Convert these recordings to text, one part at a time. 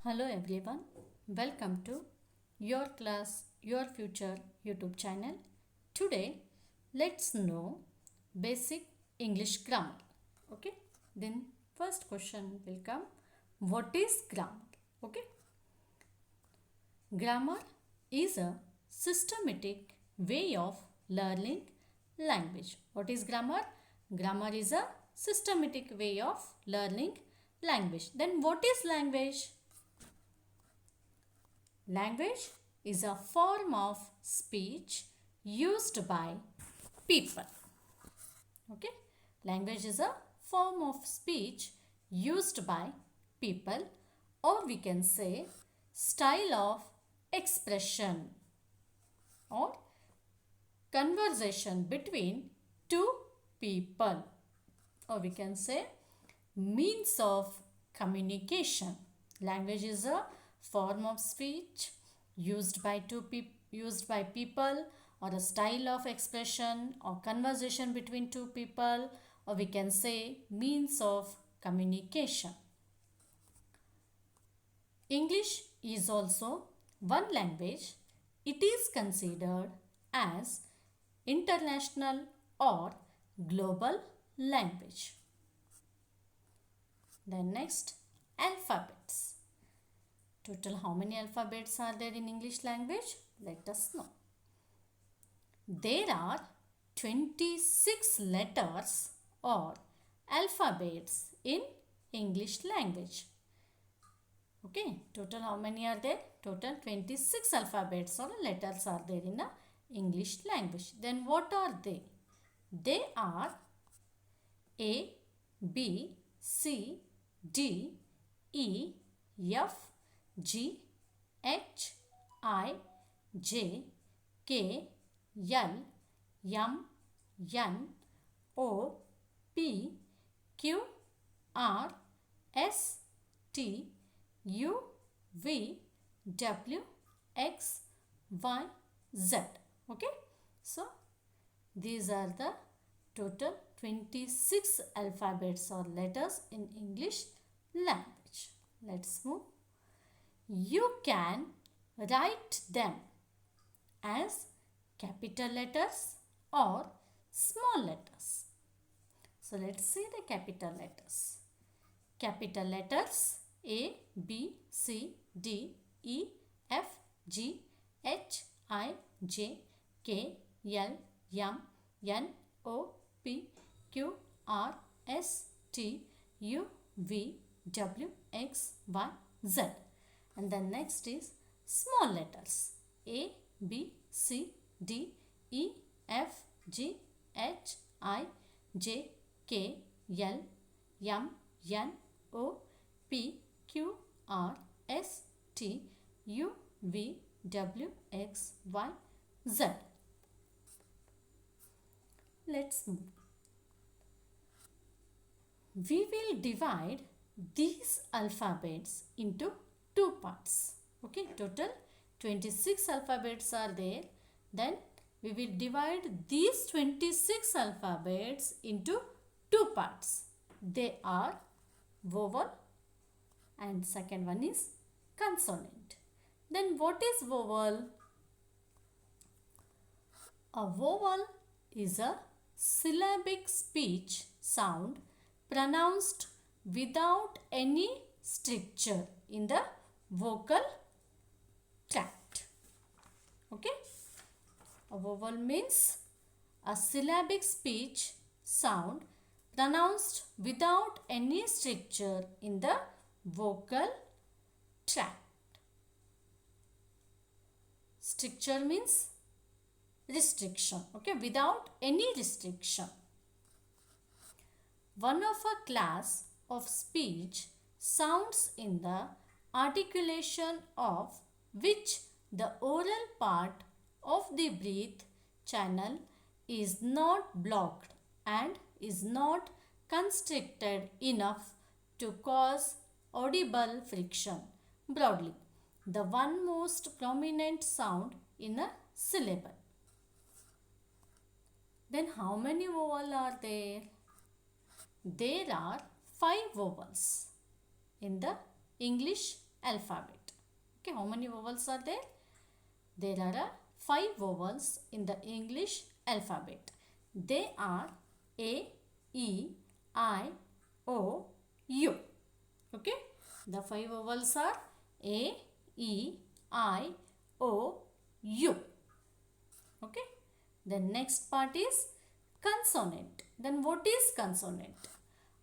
Hello everyone, welcome to Your Class, Your Future YouTube channel. Today, let's know basic English grammar. Okay, then first question will come, what is grammar? Okay, grammar is a systematic way of learning language. What is grammar? Grammar is a systematic way of learning language. Then what is language? Language is a form of speech used by people. Okay? Language is a form of speech used by people, or we can say style of expression or conversation between two people, or we can say means of communication. Language is a form of speech used by people, or a style of expression or conversation between two people, or we can say means of communication. English is also one language. It is considered as international or global language. Then next, alphabets. Total how many alphabets are there in English language? Let us know. There are 26 letters or alphabets in English language. Okay, total how many are there? Total 26 alphabets or letters are there in English language. Then what are they? They are A, B, C, D, E, F, G, H, I, J, K, L, M, N, O, P, Q, R, S, T, U, V, W, X, Y, Z. Okay. So, these are the total 26 alphabets or letters in English language. Let's move. You can write them as capital letters or small letters. So let's see the capital letters. Capital letters A, B, C, D, E, F, G, H, I, J, K, L, M, N, O, P, Q, R, S, T, U, V, W, X, Y, Z. And then next is small letters A, B, C, D, E, F, G, H, I, J, K, L, M, N, O, P, Q, R, S, T, U, V, W, X, Y, Z. Let's move. We will divide these alphabets into two parts. Okay, total 26 alphabets are there. Then we will divide these 26 alphabets into two parts. They are vowel and second one is consonant. Then what is vowel? A vowel is a syllabic speech sound pronounced without any stricture in the vocal tract. Okay. A vowel means a syllabic speech sound pronounced without any stricture in the vocal tract. Stricture means restriction. Okay, without any restriction. One of a class of speech sounds in the articulation of which the oral part of the breath channel is not blocked and is not constricted enough to cause audible friction. Broadly, the one most prominent sound in a syllable. Then how many vowels are there? There are 5 vowels in the English alphabet. Okay, how many vowels are there? There are 5 vowels in the English alphabet. They are A, E, I, O, U. Okay, the 5 vowels are A, E, I, O, U. Okay, the next part is consonant. Then what is consonant?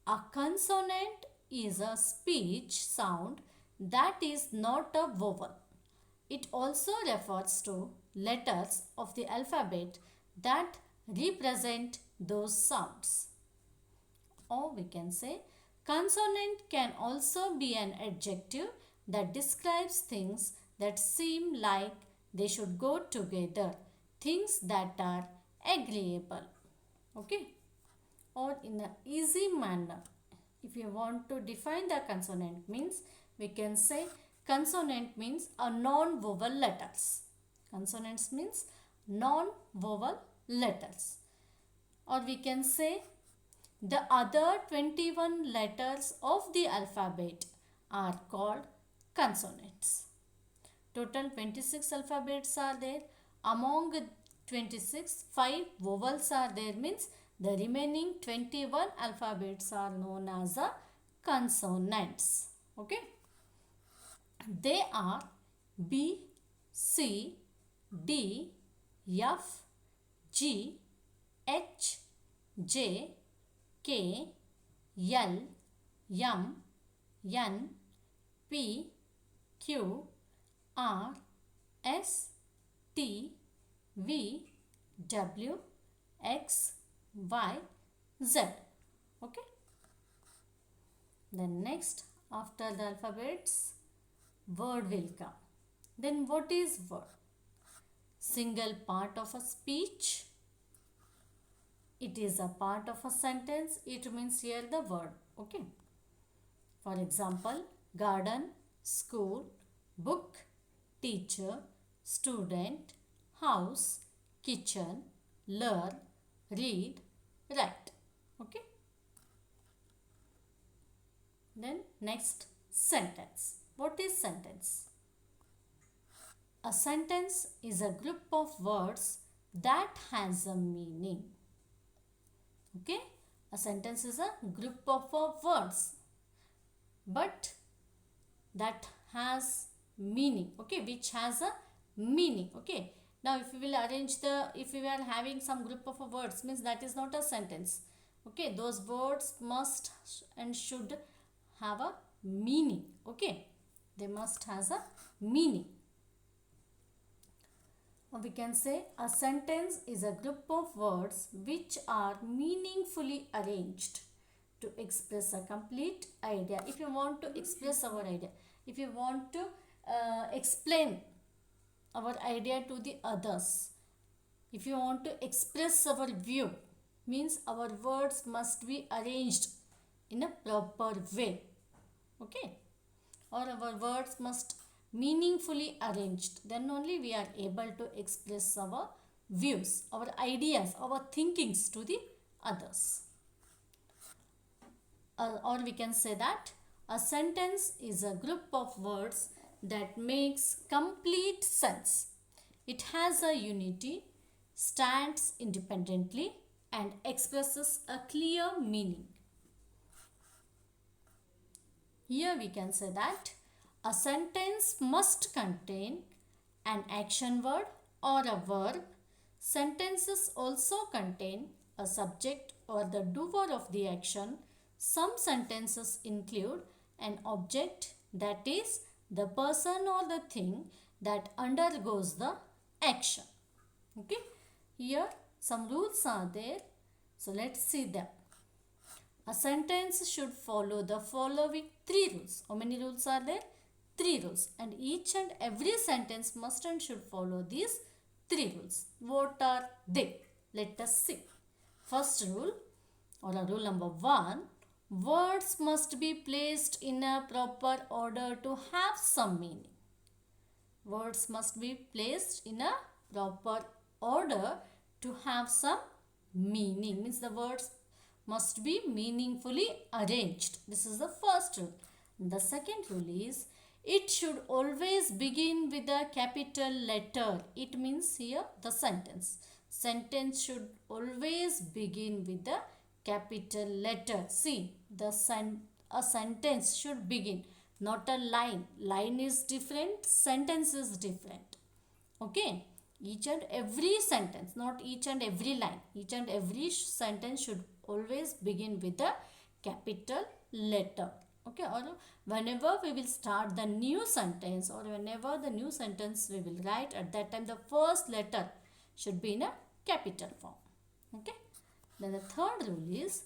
A consonant is a speech sound that is not a vowel. It also refers to letters of the alphabet that represent those sounds. Or we can say consonant can also be an adjective that describes things that seem like they should go together, things that are agreeable. Okay, or in an easy manner. If you want to define the consonant means, we can say consonant means a non-vowel letters. Consonants means non-vowel letters. Or we can say the other 21 letters of the alphabet are called consonants. Total 26 alphabets are there. Among 26, 5 vowels are there, means the remaining 21 alphabets are known as consonants. Okay. They are B, C, D, F, G, H, J, K, L, M, N, P, Q, R, S, T, V, W, X, Y, Z. Okay. Then next, after the alphabets, word will come. Then what is word? Single part of a speech. It is a part of a sentence. It means here the word. Okay. For example, garden, school, book, teacher, student, house, kitchen, learn, read, write. Okay. Then next, sentence. What is sentence? A sentence is a group of words that has a meaning. Okay. A sentence is a group of words but that has meaning. Okay, which has a meaning. Okay, now if we will arrange if we are having some group of words, means that is not a sentence. Okay, those words must and should have a meaning. Okay, they must has a meaning. Or we can say a sentence is a group of words which are meaningfully arranged to express a complete idea. If you want to express our idea, if you want to explain our idea to the others, if you want to express our view, means our words must be arranged in a proper way. Okay, or our words must meaningfully arranged, then only we are able to express our views, our ideas, our thinkings to the others. Or we can say that a sentence is a group of words that makes complete sense. It has a unity, stands independently and expresses a clear meaning. Here we can say that a sentence must contain an action word or a verb. Sentences also contain a subject or the doer of the action. Some sentences include an object, that is the person or the thing that undergoes the action. Okay, here some rules are there. So let's see them. A sentence should follow the following 3 rules. How many rules are there? 3 rules. And each and every sentence must and should follow these 3 rules. What are they? Let us see. First rule, or a rule number 1, words must be placed in a proper order to have some meaning. Words must be placed in a proper order to have some meaning. Means the words must be meaningfully arranged. This is the first rule. The second rule is It should always begin with a capital letter. It means here the sentence. Sentence should always begin with a capital letter. See, a sentence should begin, not a line. Line is different, sentence is different. Okay, each and every sentence, not each and every line, each and every sentence should always begin with a capital letter. Okay, or whenever we will start the new sentence, or whenever the new sentence we will write, at that time the first letter should be in a capital form. Okay, then the third rule is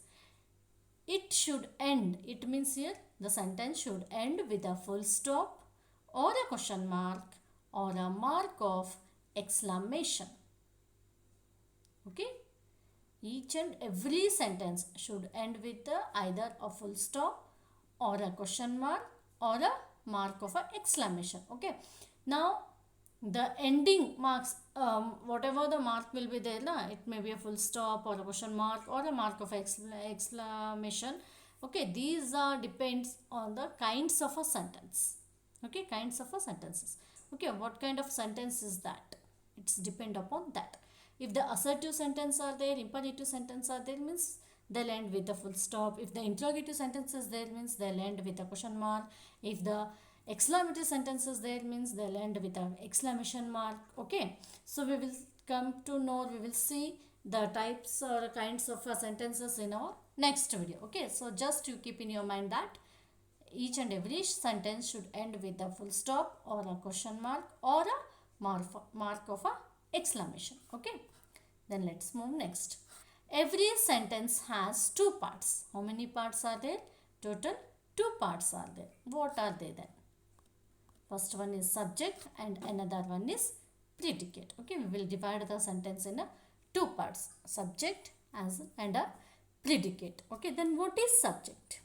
it should end. It means here the sentence should end with a full stop or a question mark or a mark of exclamation. Okay, each and every sentence should end with either a full stop or a question mark or a mark of a exclamation. Okay, now the ending marks, whatever the mark will be there, it may be a full stop or a question mark or a mark of exclamation. Okay, these are depends on the kinds of a sentence. Okay, kinds of a sentences. Okay, what kind of sentence is that? It's depend upon that. If the assertive sentence are there, imperative sentence are there, means they'll end with a full stop. If the interrogative sentence is there, means they'll end with a question mark. If the exclamatory sentences there, means they'll end with an exclamation mark. Okay, so we will come to know, we will see the types or kinds of sentences in our next video. Okay, so just you keep in your mind that each and every sentence should end with a full stop or a question mark or a mark of a exclamation. Okay, then let's move next. Every sentence has two parts. How many parts are there? Total two parts are there. What are they then? First one is subject and another one is predicate. Okay, we will divide the sentence in two parts, subject and a predicate. Okay, then what is subject?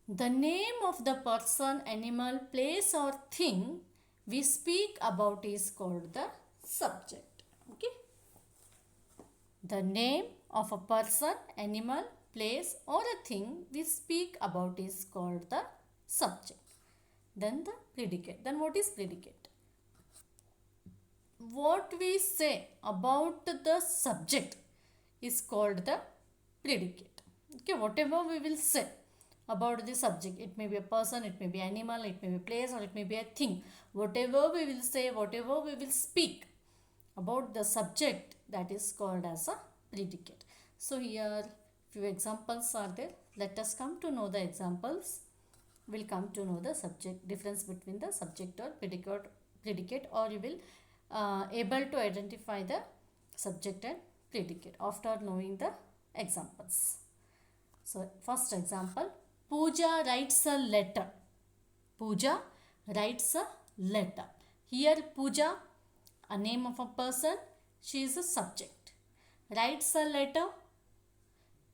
The name of the person, animal, place or thing we speak about is called the subject. Okay, the name of a person, animal, place or a thing we speak about is called the subject. Then the predicate. Then what is predicate? What we say about the subject is called the predicate. Okay, whatever we will say about the subject, it may be a person, it may be animal, it may be a place or it may be a thing. Whatever we will say, whatever we will speak about the subject, that is called as a predicate. So here few examples are there. Let us come to know the examples. Will come to know the subject, difference between the subject or predicate, or you will able to identify the subject and predicate after knowing the examples. So first example, Pooja writes a letter. Pooja writes a letter. Here Pooja, a name of a person, she is a subject. Writes a letter.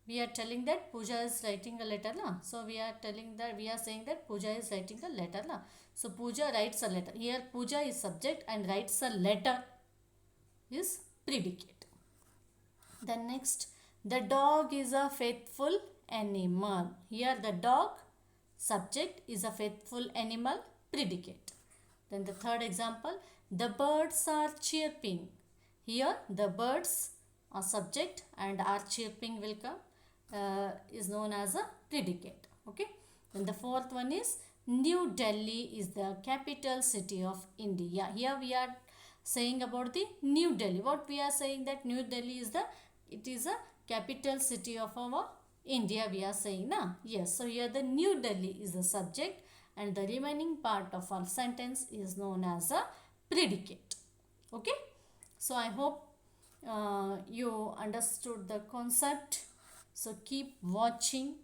We are telling that Pooja is writing a letter. So we are telling that, we are saying that Pooja is writing a letter. So Pooja writes a letter. Here Pooja is subject and writes a letter is predicate. Then next, the dog is a faithful animal. Here the dog, subject, is a faithful animal, predicate. Then the third example, the birds are chirping. Here the birds are subject and are chirping will come, is known as a predicate. Okay. Then the fourth one is New Delhi is the capital city of India. Here we are saying about the New Delhi. What we are saying that New Delhi is it is a capital city of our India, we are saying na. Yes, so here the New Delhi is the subject and the remaining part of our sentence is known as a predicate. Okay, so I hope you understood the concept. So keep watching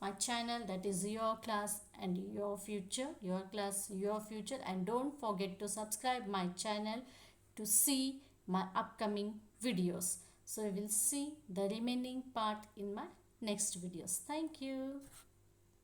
my channel, that is Your Class and Your Future, Your Class, Your Future, and don't forget to subscribe my channel to see my upcoming videos. So we will see the remaining part in my next videos. Thank you.